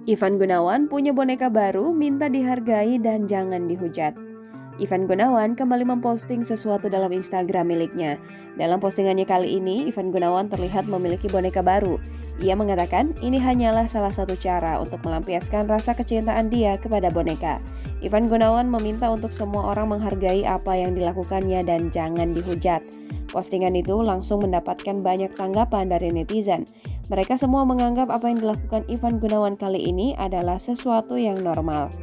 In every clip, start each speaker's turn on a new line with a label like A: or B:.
A: Ivan Gunawan punya boneka baru, minta dihargai dan jangan dihujat. Ivan Gunawan kembali memposting sesuatu dalam Instagram miliknya. Dalam postingannya kali ini, Ivan Gunawan terlihat memiliki boneka baru. Ia mengatakan ini hanyalah salah satu cara untuk melampiaskan rasa kecintaan dia kepada boneka. Ivan Gunawan meminta untuk semua orang menghargai apa yang dilakukannya dan jangan dihujat. Postingan itu langsung mendapatkan banyak tanggapan dari netizen. Mereka semua menganggap apa yang dilakukan Ivan Gunawan kali ini adalah sesuatu yang normal.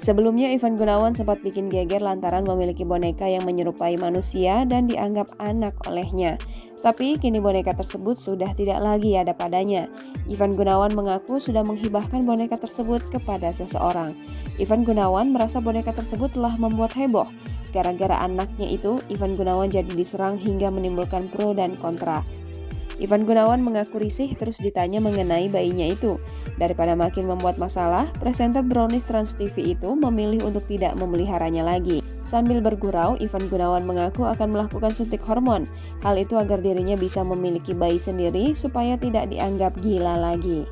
A: Sebelumnya Ivan Gunawan sempat bikin geger lantaran memiliki boneka yang menyerupai manusia dan dianggap anak olehnya. Tapi kini boneka tersebut sudah tidak lagi ada padanya. Ivan Gunawan mengaku sudah menghibahkan boneka tersebut kepada seseorang. Ivan Gunawan merasa boneka tersebut telah membuat heboh. Gara-gara anaknya itu, Ivan Gunawan jadi diserang hingga menimbulkan pro dan kontra. Ivan Gunawan mengaku risih terus ditanya mengenai bayinya itu. Daripada makin membuat masalah, presenter Brownies Trans TV itu memilih untuk tidak memeliharanya lagi. Sambil bergurau, Ivan Gunawan mengaku akan melakukan suntik hormon. Hal itu agar dirinya bisa memiliki bayi sendiri supaya tidak dianggap gila lagi.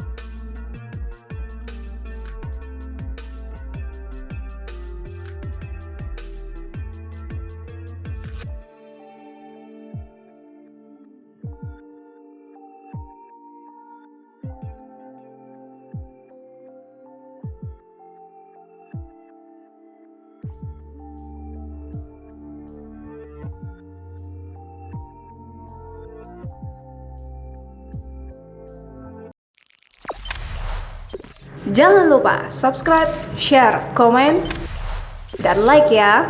B: Jangan lupa subscribe, share, komen, dan like ya.